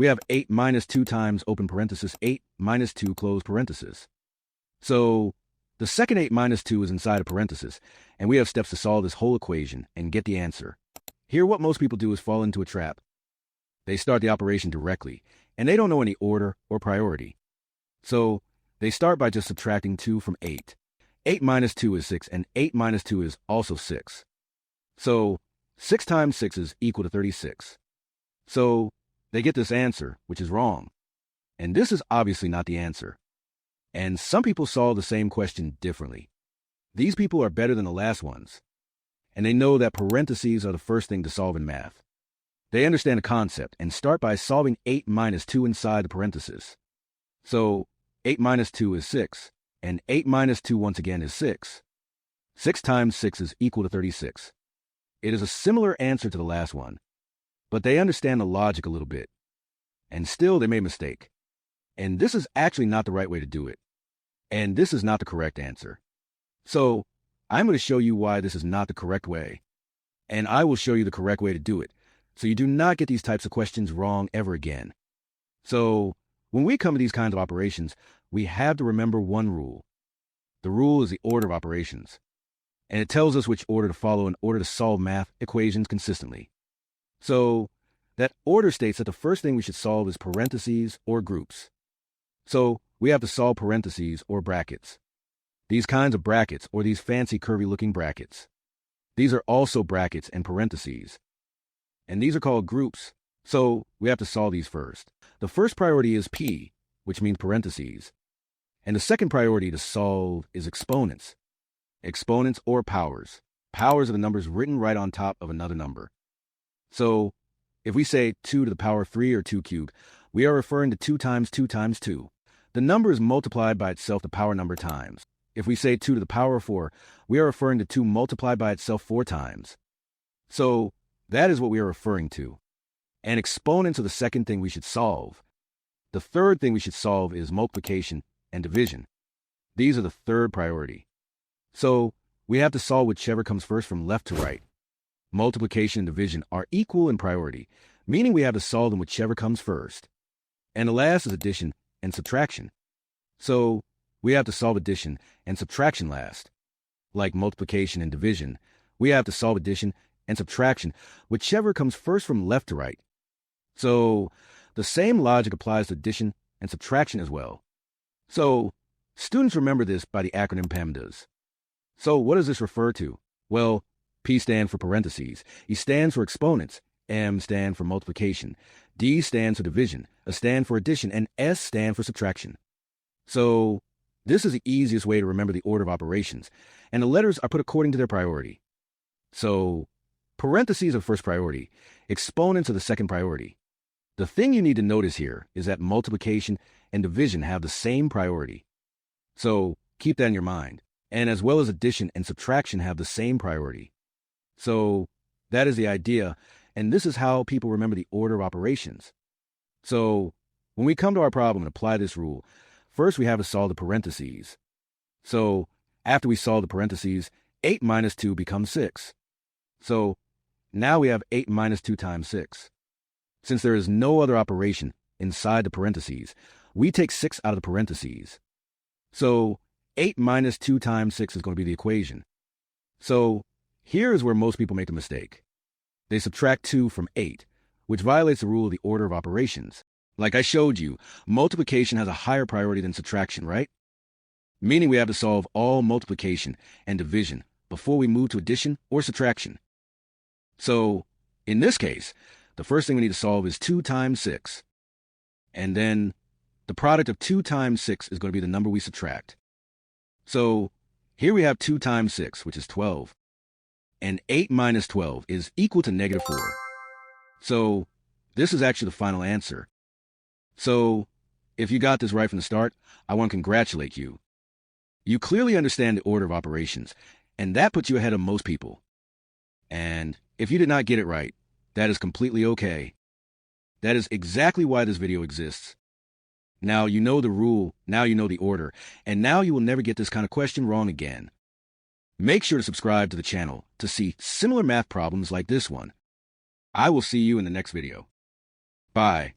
we have 8 minus 2 times open parenthesis 8 minus 2 close parenthesis. So the second 8 minus 2 is inside a parenthesis, and we have steps to solve this whole equation and get the answer. Here, what most people do is fall into a trap. They start the operation directly, and they don't know any order or priority. So they start by just subtracting 2 from 8. 8 minus 2 is 6, and 8 minus 2 is also 6. So 6 times 6 is equal to 36. So they get this answer, which is wrong. And this is obviously not the answer. And some people solve the same question differently. These people are better than the last ones. And they know that parentheses are the first thing to solve in math. They understand the concept and start by solving 8 minus 2 inside the parenthesis. So 8 minus 2 is 6, and 8 minus 2 once again is 6. 6 times 6 is equal to 36. It is a similar answer to the last one, but they understand the logic a little bit. And still they made a mistake. And this is actually not the right way to do it. And this is not the correct answer. So I'm going to show you why this is not the correct way. And I will show you the correct way to do it, so you do not get these types of questions wrong ever again. So when we come to these kinds of operations, we have to remember one rule. The rule is the order of operations. And it tells us which order to follow in order to solve math equations consistently. So that order states that the first thing we should solve is parentheses or groups. So we have to solve parentheses or brackets. These kinds of brackets, or these fancy curvy-looking brackets. These are also brackets and parentheses. And these are called groups. So we have to solve these first. The first priority is P, which means parentheses. And the second priority to solve is exponents. Exponents or powers. Powers are the numbers written right on top of another number. So if we say 2 to the power 3 or 2 cubed, we are referring to 2 times 2 times 2. The number is multiplied by itself the power number times. If we say 2 to the power of 4, we are referring to 2 multiplied by itself 4 times. So that is what we are referring to. And exponents are the second thing we should solve. The third thing we should solve is multiplication and division. These are the third priority. So we have to solve whichever comes first from left to right. Multiplication and division are equal in priority, meaning we have to solve them whichever comes first. And the last is addition and subtraction. So we have to solve addition and subtraction last. Like multiplication and division, we have to solve addition and subtraction, whichever comes first from left to right. So the same logic applies to addition and subtraction as well. So students remember this by the acronym PEMDAS. So what does this refer to? Well, P stands for parentheses, E stands for exponents, M stands for multiplication, D stands for division, A stands for addition, and S stands for subtraction. So this is the easiest way to remember the order of operations, and the letters are put according to their priority. So parentheses are first priority, exponents are the second priority. The thing you need to notice here is that multiplication and division have the same priority. So keep that in your mind. And as well as addition and subtraction have the same priority. So that is the idea, and this is how people remember the order of operations. So when we come to our problem and apply this rule, first we have to solve the parentheses. So after we solve the parentheses, 8 minus 2 becomes 6. So now we have 8 minus 2 times 6. Since there is no other operation inside the parentheses, we take 6 out of the parentheses. So 8 minus 2 times 6 is going to be the equation. So here is where most people make a mistake. They subtract 2 from 8, which violates the rule of the order of operations. Like I showed you, multiplication has a higher priority than subtraction, right? Meaning we have to solve all multiplication and division before we move to addition or subtraction. So in this case, the first thing we need to solve is 2 times 6. And then the product of 2 times 6 is going to be the number we subtract. So here we have 2 times 6, which is 12. And 8 minus 12 is equal to negative 4. So this is actually the final answer. So if you got this right from the start, I want to congratulate you. You clearly understand the order of operations, and that puts you ahead of most people. And if you did not get it right, that is completely okay. That is exactly why this video exists. Now you know the rule, now you know the order, and now you will never get this kind of question wrong again. Make sure to subscribe to the channel to see similar math problems like this one. I will see you in the next video. Bye.